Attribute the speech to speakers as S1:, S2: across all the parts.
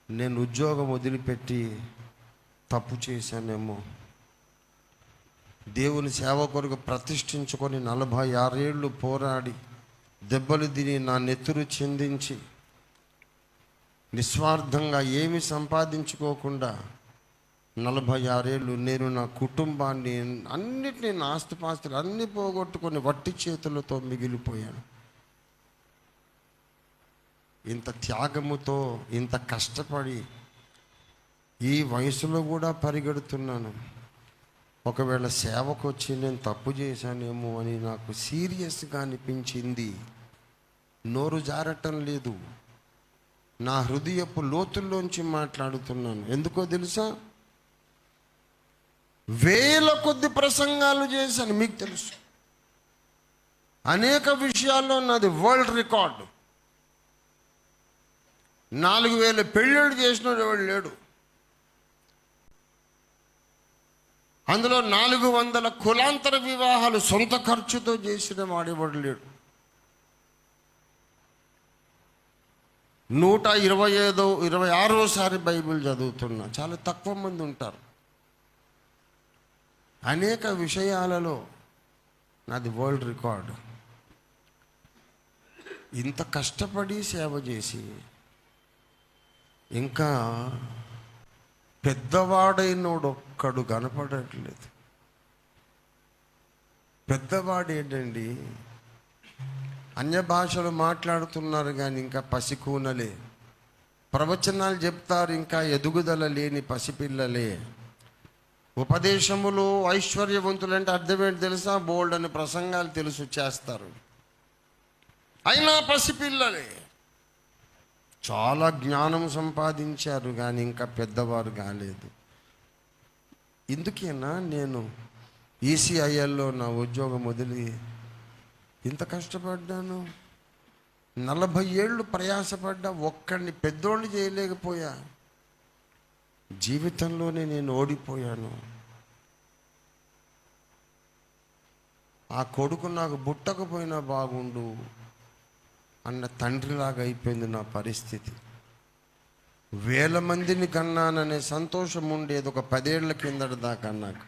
S1: నేను ఉద్యోగం వదిలిపెట్టి తప్పు చేశానేమో, దేవుని సేవ కొరకు ప్రతిష్ఠించుకొని 46 ఏళ్ళు పోరాడి దెబ్బలు తిని నా నెత్తురు చిందించి నిస్వార్థంగా ఏమి సంపాదించుకోకుండా 46 ఏళ్ళు నేను నా కుటుంబాన్ని అన్నిటినీ, నా ఆస్తిపాస్తులు అన్నీ పోగొట్టుకొని వట్టి చేతులతో మిగిలిపోయాను. ఇంత త్యాగముతో, ఇంత కష్టపడి ఈ వయసులో కూడా పరిగెడుతున్నాను. ఒకవేళ సేవకు వచ్చి నేను తప్పు చేశానేమో అని నాకు సీరియస్గా అనిపించింది. నోరు జారటం లేదు, నా హృదయపు లోతుల్లోంచి మాట్లాడుతున్నాను. ఎందుకో తెలుసా? వేల కొద్ది ప్రసంగాలు చేశాను, మీకు తెలుసు. అనేక విషయాల్లో నాది వరల్డ్ రికార్డు. 4000 పెళ్ళిళ్ళు చేసినాడు ఎవడు లేడు. అందులో 400 కులాంతర వివాహాలు సొంత ఖర్చుతో చేసిన వాడేవాడు లేడు. 126 బైబిల్ చదువుతున్నా, చాలా తక్కువ మంది ఉంటారు. అనేక విషయాలలో నాది వరల్డ్ రికార్డు. ఇంత కష్టపడి సేవ చేసి ఇంకా పెద్దవాడైనోడు ఒక్కడు కనపడట్లేదు. పెద్దవాడు ఏంటండి, అన్య భాషలు మాట్లాడుతున్నారు కానీ ఇంకా పసికూనలే. ప్రవచనాలు చెప్తారు, ఇంకా ఎదుగుదల లేని పసిపిల్లలే. ఉపదేశములు ఐశ్వర్యవంతులంటే అర్థమేంటి తెలుసా? బోల్డ్ అని ప్రసంగాలు తెలుసు, చేస్తారు, అయినా పసిపిల్లలే. చాలా జ్ఞానం సంపాదించారు కానీ ఇంకా పెద్దవారు కాలేదు. ఇందుకేనా నేను ఈసీఐఎల్లో నా ఉద్యోగం వదిలి ఇంత కష్టపడ్డాను? 40 ఏళ్ళు ప్రయాసపడ్డా, ఒక్కడిని పెద్దోళ్ళు చేయలేకపోయా. జీవితంలోనే నేను ఓడిపోయాను. ఆ కొడుకు నాకు పుట్టకపోయినా బాగుండు అన్న తండ్రిలాగా అయిపోయింది నా పరిస్థితి. 1000 మందిని కన్నాననే సంతోషం ఉండేది ఒక 10 ఏళ్ల కిందట దాకా. నాకు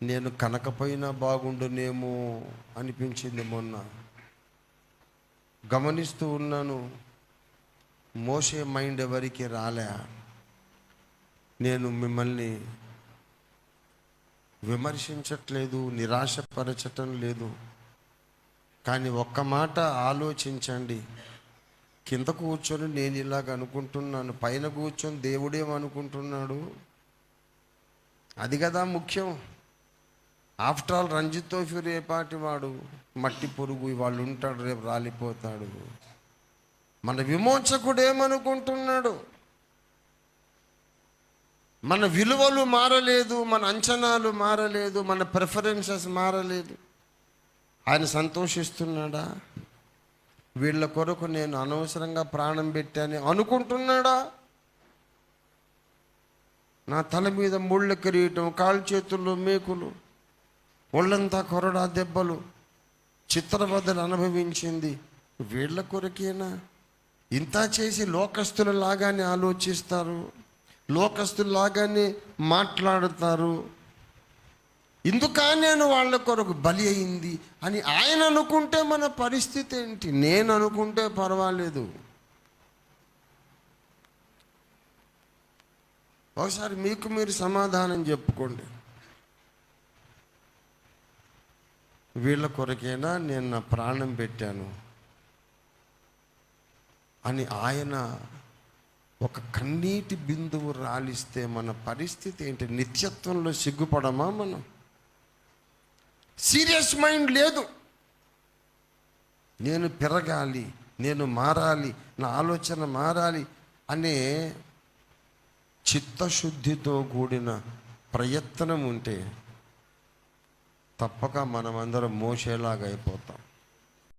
S1: నేను కనకపోయినా బాగుండునేమో అనిపించింది. మొన్న గమనిస్తూ ఉన్నాను, మోసే మైండ్ ఎవరికి రాలే. నేను మిమ్మల్ని విమర్శించట్లేదు, నిరాశపరచటం లేదు, కానీ ఒక్క మాట ఆలోచించండి. కింద కూర్చొని నేను ఇలాగ అనుకుంటున్నాను, పైన కూర్చొని దేవుడేమనుకుంటున్నాడు? అది కదా ముఖ్యం. ఆఫ్టర్ ఆల్ రంజిత్ తోఫీ రేపాటి వాడు, మట్టి పురుగు, వాళ్ళు ఉంటాడు, రేపు రాలిపోతాడు. మన విమోచకుడు ఏమనుకుంటున్నాడు? మన విలువలు మారలేదు, మన అంచనాలు మారలేదు, మన ప్రిఫరెన్సెస్ మారలేదు. ఆయన సంతోషిస్తున్నాడా? వీళ్ళ కొరకు నేను అనవసరంగా ప్రాణం పెట్టాను అనుకుంటున్నాడా? నా తల మీద ముళ్ళ కిరీటం, కాలు చేతుల్లో మేకులు, ఒళ్ళంతా కొరడా దెబ్బలు, చిత్రవదలు అనుభవించింది వీళ్ళ కొరకేనా? ఇంత చేసి లోకస్తుల లాగానే ఆలోచిస్తారు, లోకస్తుల లాగానే మాట్లాడతారు. ఇందుకా నేను వాళ్ళ కొరకు బలి అయింది అని ఆయన అనుకుంటే మన పరిస్థితి ఏంటి? నేను అనుకుంటే పర్వాలేదు. ఒకసారి మీకు మీరు సమాధానం చెప్పుకోండి. వీళ్ళ కొరకేనా నేను నా ప్రాణం పెట్టాను అని ఆయన ఒక కన్నీటి బిందువు రాలిస్తే మన పరిస్థితి ఏంటి? నిత్యత్వంలో సిగ్గుపడమా మనం? సీరియస్ మైండ్ లేదు. నేను పెరగాలి, నేను మారాలి, నా ఆలోచన మారాలి అనే చిత్తశుద్ధితో కూడిన ప్రయత్నం ఉంటే తప్పక మనమందరం మోసేలాగా అయిపోతాం.